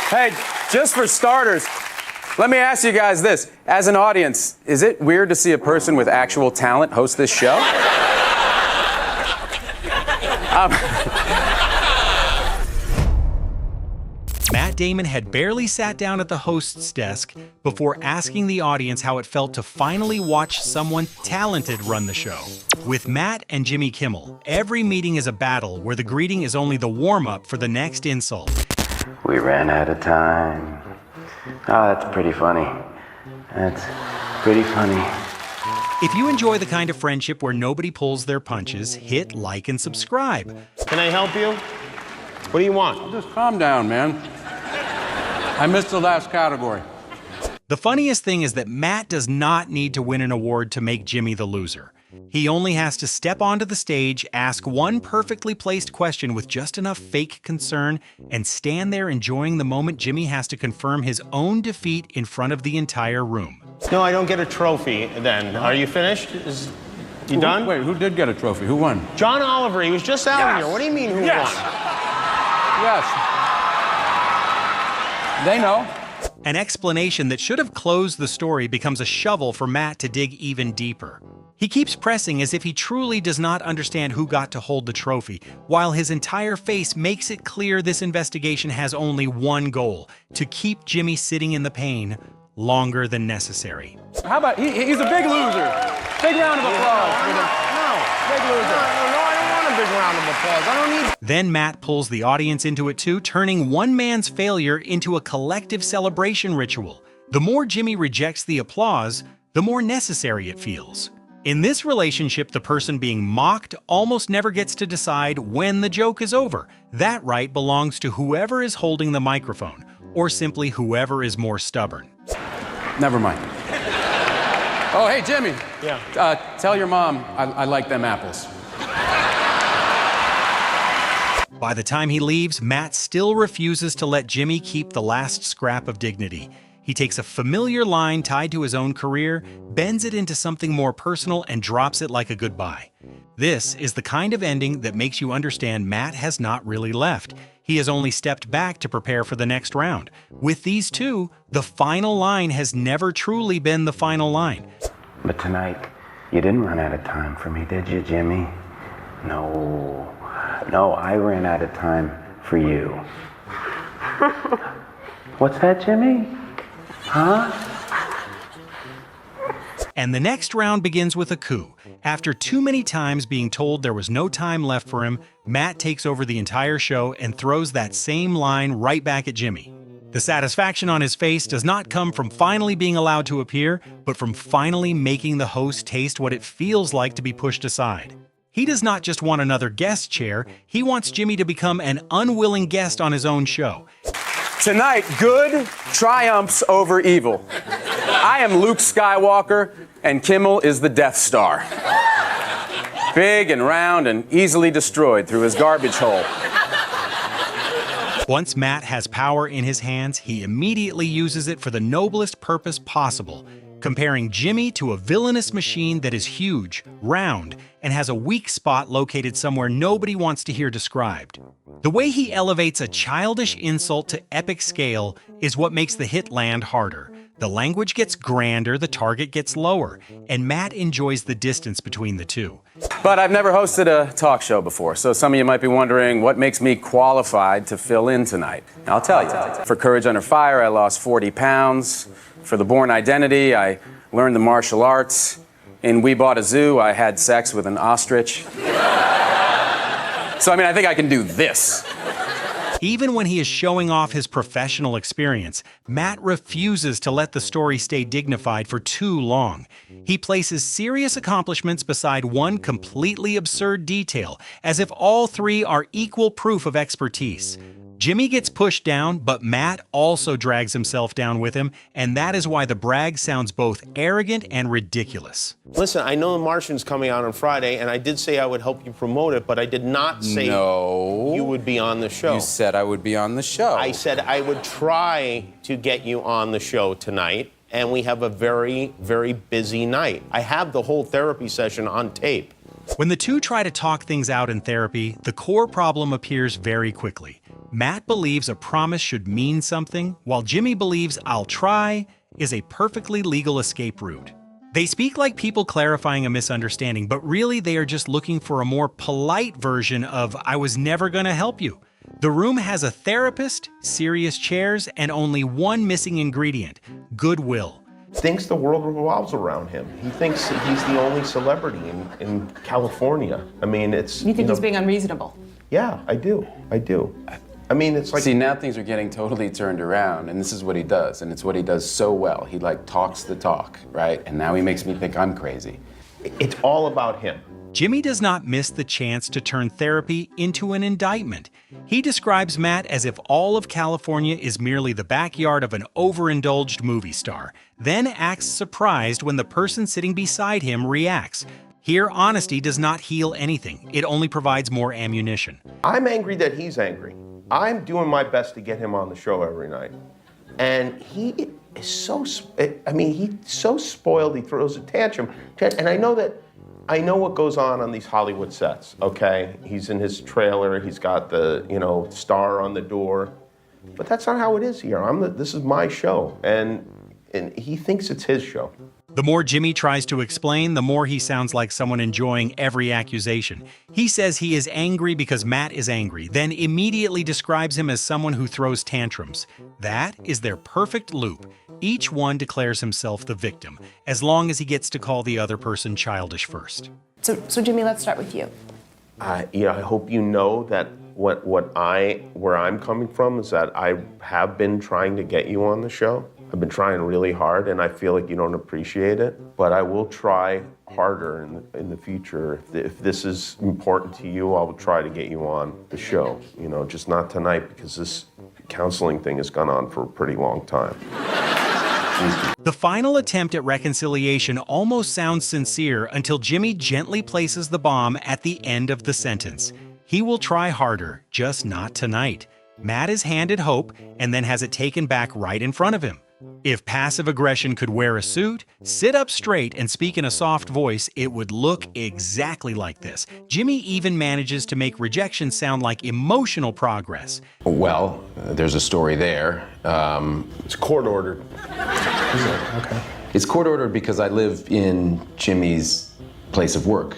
Hey, just for starters, let me ask you guys this. As an audience, is it weird to see a person with actual talent host this show? Matt Damon had barely sat down at the host's desk before asking the audience how it felt to finally watch someone talented run the show. With Matt and Jimmy Kimmel, every meeting is a battle where the greeting is only the warm-up for the next insult. We ran out of time. Oh, that's pretty funny. That's pretty funny. If you enjoy the kind of friendship where nobody pulls their punches, hit like and subscribe. Can I help you? What do you want? Just calm down, man. I missed the last category. The funniest thing is that Matt does not need to win an award to make Jimmy the loser. He only has to step onto the stage, ask one perfectly placed question with just enough fake concern, and stand there enjoying the moment Jimmy has to confirm his own defeat in front of the entire room. No, I don't get a trophy then. Are you finished? You done? Wait, who did get a trophy? Who won? John Oliver, he was just out here. What do you mean who won? Yes. They know. An explanation that should have closed the story becomes a shovel for Matt to dig even deeper. He keeps pressing as if he truly does not understand who got to hold the trophy, while his entire face makes it clear this investigation has only one goal: to keep Jimmy sitting in the pain longer than necessary. How about, he's a big loser. Big round of applause for him. Big loser. No, I don't want a big round of applause. I don't need... Then Matt pulls the audience into it too, turning one man's failure into a collective celebration ritual. The more Jimmy rejects the applause, the more necessary it feels. In this relationship, the person being mocked almost never gets to decide when the joke is over. That right belongs to whoever is holding the microphone, or simply whoever is more stubborn. Never mind. Oh, hey, Jimmy. Yeah. Tell your mom I like them apples. By the time he leaves, Matt still refuses to let Jimmy keep the last scrap of dignity. He takes a familiar line tied to his own career, bends it into something more personal, and drops it like a goodbye. This is the kind of ending that makes you understand Matt has not really left. He has only stepped back to prepare for the next round. With these two, the final line has never truly been the final line. But tonight, you didn't run out of time for me, did you, Jimmy? No, I ran out of time for you. What's that, Jimmy? Huh? And the next round begins with a coup. After too many times being told there was no time left for him, Matt takes over the entire show and throws that same line right back at Jimmy. The satisfaction on his face does not come from finally being allowed to appear, but from finally making the host taste what it feels like to be pushed aside. He does not just want another guest chair, he wants Jimmy to become an unwilling guest on his own show. Tonight, good triumphs over evil. I am Luke Skywalker, and Kimmel is the Death Star. Big and round and easily destroyed through his garbage hole. Once Matt has power in his hands, he immediately uses it for the noblest purpose possible, comparing Jimmy to a villainous machine that is huge, round, and has a weak spot located somewhere nobody wants to hear described. The way he elevates a childish insult to epic scale is what makes the hit land harder. The language gets grander, the target gets lower, and Matt enjoys the distance between the two. But I've never hosted a talk show before, so some of you might be wondering what makes me qualified to fill in tonight. I'll tell you. For Courage Under Fire, I lost 40 pounds. For The Bourne Identity, I learned the martial arts. In We Bought a Zoo, I had sex with an ostrich. So, I think I can do this. Even when he is showing off his professional experience, Matt refuses to let the story stay dignified for too long. He places serious accomplishments beside one completely absurd detail, as if all three are equal proof of expertise. Jimmy gets pushed down, but Matt also drags himself down with him, and that is why the brag sounds both arrogant and ridiculous. Listen, I know The Martian's coming out on Friday, and I did say I would help you promote it, but I did not say you would be on the show. You said I would be on the show. I said I would try to get you on the show tonight, and we have a very, very busy night. I have the whole therapy session on tape. When the two try to talk things out in therapy, the core problem appears very quickly. Matt believes a promise should mean something, while Jimmy believes "I'll try" is a perfectly legal escape route. They speak like people clarifying a misunderstanding, but really they are just looking for a more polite version of "I was never gonna help you." The room has a therapist, serious chairs, and only one missing ingredient: goodwill. Thinks the world revolves around him. He thinks that he's the only celebrity in California. I mean, it's... You think he's being unreasonable? Yeah, I do. I mean, it's like... See, now things are getting totally turned around, and this is what he does, and it's what he does so well. He, like, talks the talk, right? And now he makes me think I'm crazy. It's all about him. Jimmy does not miss the chance to turn therapy into an indictment. He describes Matt as if all of California is merely the backyard of an overindulged movie star, then acts surprised when the person sitting beside him reacts. Here, honesty does not heal anything. It only provides more ammunition. I'm angry that he's angry. I'm doing my best to get him on the show every night. And he is so, he's so spoiled, he throws a tantrum. And I know what goes on these Hollywood sets, okay? He's in his trailer, he's got the, star on the door. But that's not how it is here. This is my show, and he thinks it's his show. The more Jimmy tries to explain, the more he sounds like someone enjoying every accusation. He says he is angry because Matt is angry, then immediately describes him as someone who throws tantrums. That is their perfect loop. Each one declares himself the victim, as long as he gets to call the other person childish first. So Jimmy, let's start with you. I hope you know that where I'm coming from is that I have been trying to get you on the show. I've been trying really hard, and I feel like you don't appreciate it. But I will try harder in the future. If this is important to you, I will try to get you on the show. Just not tonight, because this counseling thing has gone on for a pretty long time. The final attempt at reconciliation almost sounds sincere until Jimmy gently places the bomb at the end of the sentence. He will try harder, just not tonight. Matt is handed hope and then has it taken back right in front of him. If passive aggression could wear a suit, sit up straight, and speak in a soft voice, it would look exactly like this. Jimmy even manages to make rejection sound like emotional progress. Well, there's a story there. It's court ordered. Okay. It's court ordered because I live in Jimmy's place of work.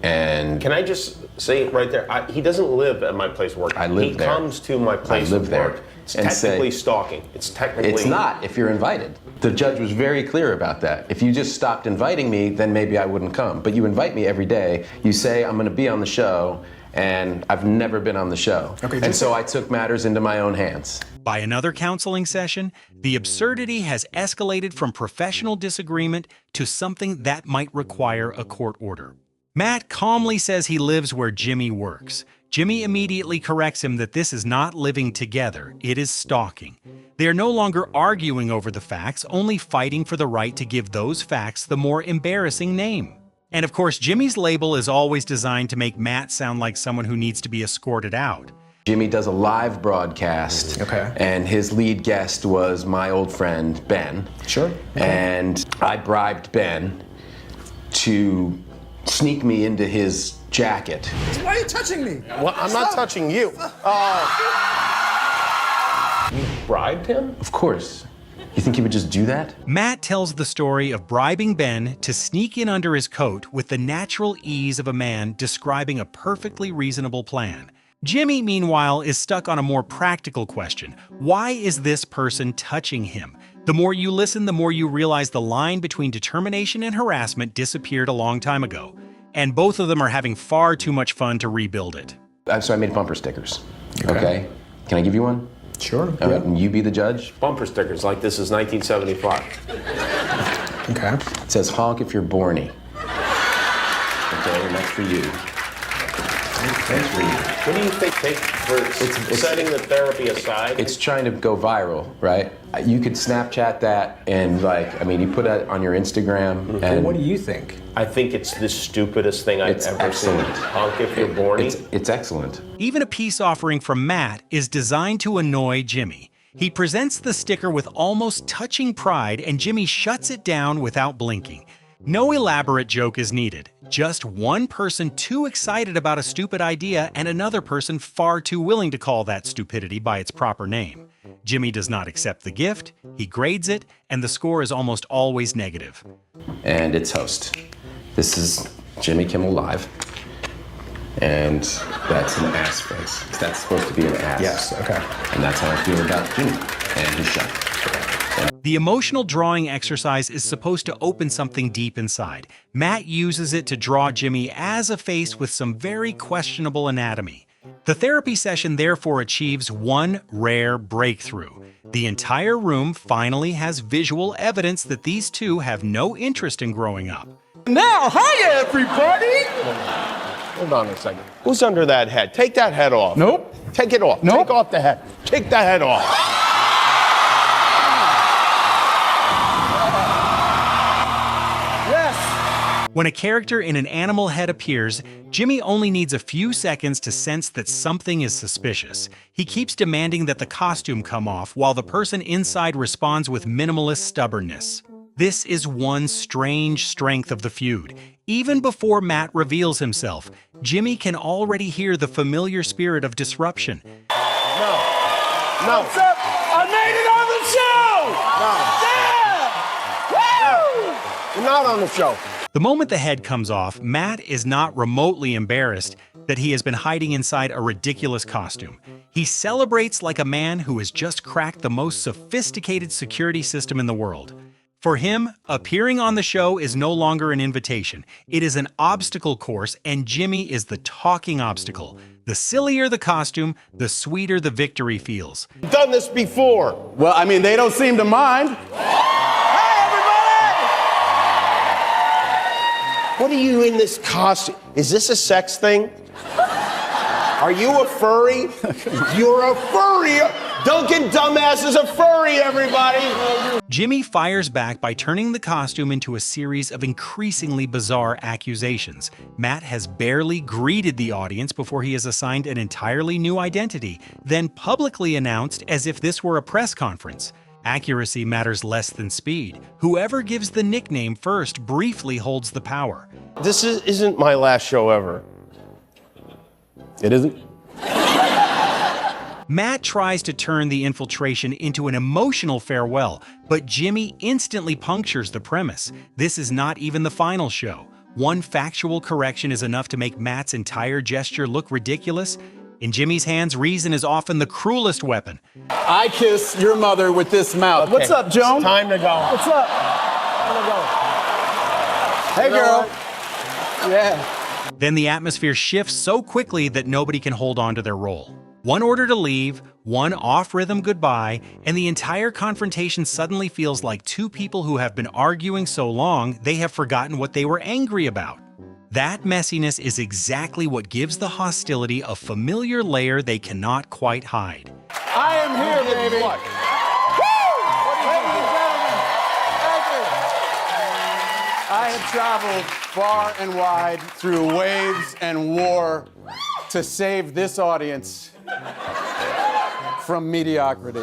And can I just say right there, he doesn't live at my place of work. I live there. He comes to my place of work. It's technically stalking. It's not if you're invited. The judge was very clear about that. If you just stopped inviting me, then maybe I wouldn't come. But you invite me every day. You say I'm going to be on the show, and I've never been on the show. Okay, and so I took matters into my own hands. By another counseling session, the absurdity has escalated from professional disagreement to something that might require a court order. Matt calmly says he lives where Jimmy works. Jimmy immediately corrects him that this is not living together, it is stalking. They are no longer arguing over the facts, only fighting for the right to give those facts the more embarrassing name. And of course, Jimmy's label is always designed to make Matt sound like someone who needs to be escorted out. Jimmy does a live broadcast, and his lead guest was my old friend, Ben. Sure. Okay. And I bribed Ben to sneak me into his jacket. Why are you touching me? Well, I'm not touching you. You bribed him? Of course. You think he would just do that? Matt tells the story of bribing Ben to sneak in under his coat with the natural ease of a man describing a perfectly reasonable plan. Jimmy, meanwhile, is stuck on a more practical question. Why is this person touching him? The more you listen, the more you realize the line between determination and harassment disappeared a long time ago. And both of them are having far too much fun to rebuild it. So I made bumper stickers. Okay. Can I give you one? Sure. And you be the judge? Bumper stickers like this is 1975. Okay. It says honk if you're borny. Okay, and that's for you. Thanks for you. What do you think for setting the therapy aside? It's trying to go viral, right? You could Snapchat that and you put it on your Instagram. And what do you think? I think it's the stupidest thing I've ever seen. Honk if you're borny. It's excellent. Even a peace offering from Matt is designed to annoy Jimmy. He presents the sticker with almost touching pride, and Jimmy shuts it down without blinking. No elaborate joke is needed. Just one person too excited about a stupid idea and another person far too willing to call that stupidity by its proper name. Jimmy does not accept the gift, he grades it, and the score is almost always negative. And its host. This is Jimmy Kimmel Live. And that's an ass face. That's supposed to be an ass. Yes, okay. And that's how I feel about Jimmy and his show. The emotional drawing exercise is supposed to open something deep inside. Matt uses it to draw Jimmy as a face with some very questionable anatomy. The therapy session therefore achieves one rare breakthrough. The entire room finally has visual evidence that these two have no interest in growing up. Now, hi everybody! Hold on a second. Who's under that head? Take that head off. Nope. Take it off. Nope. Take off the head. Take the head off. Yes. When a character in an animal head appears, Jimmy only needs a few seconds to sense that something is suspicious. He keeps demanding that the costume come off while the person inside responds with minimalist stubbornness. This is one strange strength of the feud. Even before Matt reveals himself, Jimmy can already hear the familiar spirit of disruption. No. What's up? I made it on the show! No. Yeah! Woo! You're not on the show. The moment the head comes off, Matt is not remotely embarrassed that he has been hiding inside a ridiculous costume. He celebrates like a man who has just cracked the most sophisticated security system in the world. For him, appearing on the show is no longer an invitation. It is an obstacle course, and Jimmy is the talking obstacle. The sillier the costume, the sweeter the victory feels. Done this before. Well, I mean, they don't seem to mind. Hey, everybody! What are you in this costume? Is this a sex thing? Are you a furry? You're a furry! Duncan Dumbass is a furry, everybody! Jimmy fires back by turning the costume into a series of increasingly bizarre accusations. Matt has barely greeted the audience before he is assigned an entirely new identity, then publicly announced as if this were a press conference. Accuracy matters less than speed. Whoever gives the nickname first briefly holds the power. This isn't my last show ever. It isn't? Matt tries to turn the infiltration into an emotional farewell, but Jimmy instantly punctures the premise. This is not even the final show. One factual correction is enough to make Matt's entire gesture look ridiculous. In Jimmy's hands, reason is often the cruelest weapon. I kiss your mother with this mouth. Okay. What's up, Joan? It's time to go. What's up? Time to go. Hey, girl. Yeah. Then the atmosphere shifts so quickly that nobody can hold on to their role. One order to leave, one off-rhythm goodbye, and the entire confrontation suddenly feels like two people who have been arguing so long they have forgotten what they were angry about. That messiness is exactly what gives the hostility a familiar layer they cannot quite hide. I am here, baby. What? I have traveled far and wide through waves and war to save this audience from mediocrity.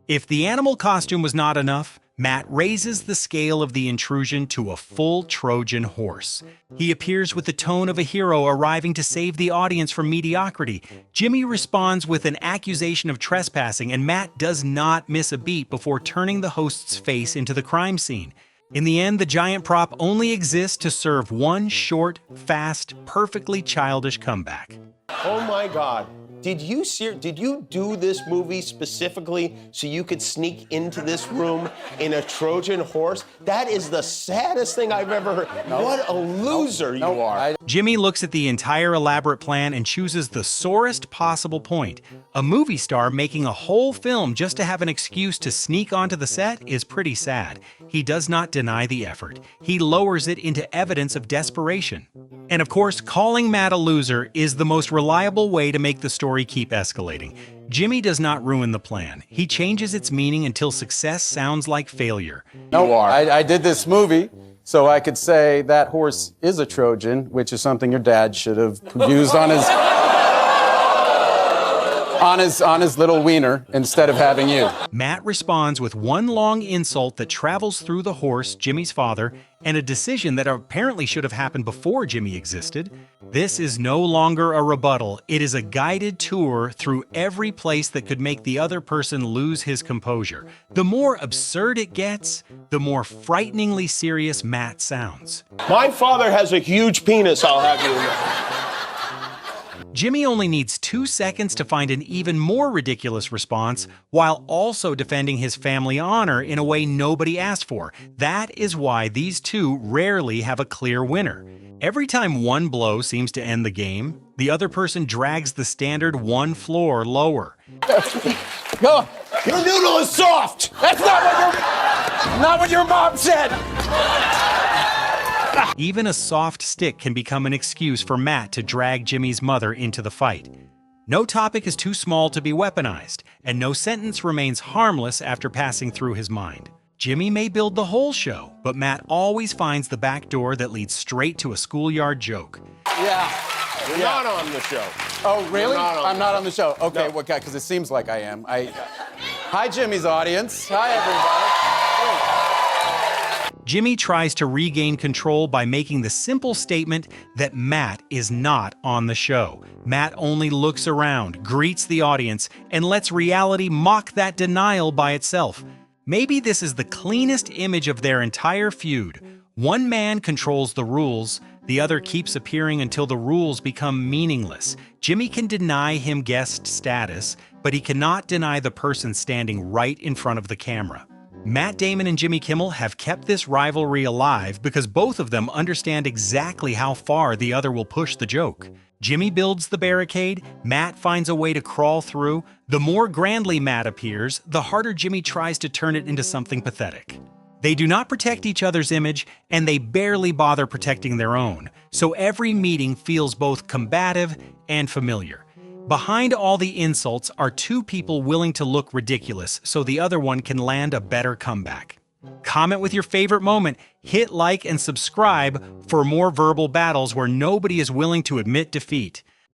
If the animal costume was not enough, Matt raises the scale of the intrusion to a full Trojan horse. He appears with the tone of a hero arriving to save the audience from mediocrity. Jimmy responds with an accusation of trespassing, and Matt does not miss a beat before turning the host's face into the crime scene. In the end, the giant prop only exists to serve one short, fast, perfectly childish comeback. Oh my God. Did you do this movie specifically so you could sneak into this room in a Trojan horse? That is the saddest thing I've ever heard. What a loser you are. Jimmy looks at the entire elaborate plan and chooses the sorest possible point. A movie star making a whole film just to have an excuse to sneak onto the set is pretty sad. He does not deny the effort. He lowers it into evidence of desperation. And of course, calling Matt a loser is the most reliable way to make the story keep escalating. Jimmy does not ruin the plan. He changes its meaning until success sounds like failure. No, I did this movie so I could say that horse is a Trojan, which is something your dad should have used on his... on his little wiener instead of having you. Matt responds with one long insult that travels through the horse, Jimmy's father, and a decision that apparently should have happened before Jimmy existed. This is no longer a rebuttal. It is a guided tour through every place that could make the other person lose his composure. The more absurd it gets, the more frighteningly serious Matt sounds. My father has a huge penis, I'll have you know. Jimmy only needs 2 seconds to find an even more ridiculous response while also defending his family honor in a way nobody asked for. That is why these two rarely have a clear winner. Every time one blow seems to end the game, the other person drags the standard one floor lower. Go. Your noodle is soft! That's not what your mom said. Even a soft stick can become an excuse for Matt to drag Jimmy's mother into the fight. No topic is too small to be weaponized, and no sentence remains harmless after passing through his mind. Jimmy may build the whole show, but Matt always finds the back door that leads straight to a schoolyard joke. Yeah. You're not on the show. Oh, really? I'm not on the show. Okay, No. well, because it seems like I am. Hi, Jimmy's audience. Hi, everybody. Jimmy tries to regain control by making the simple statement that Matt is not on the show. Matt only looks around, greets the audience, and lets reality mock that denial by itself. Maybe this is the cleanest image of their entire feud. One man controls the rules, the other keeps appearing until the rules become meaningless. Jimmy can deny him guest status, but he cannot deny the person standing right in front of the camera. Matt Damon and Jimmy Kimmel have kept this rivalry alive because both of them understand exactly how far the other will push the joke. Jimmy builds the barricade, Matt finds a way to crawl through. The more grandly Matt appears, the harder Jimmy tries to turn it into something pathetic. They do not protect each other's image, and they barely bother protecting their own, so every meeting feels both combative and familiar. Behind all the insults are two people willing to look ridiculous so the other one can land a better comeback. Comment with your favorite moment, hit like and subscribe for more verbal battles where nobody is willing to admit defeat.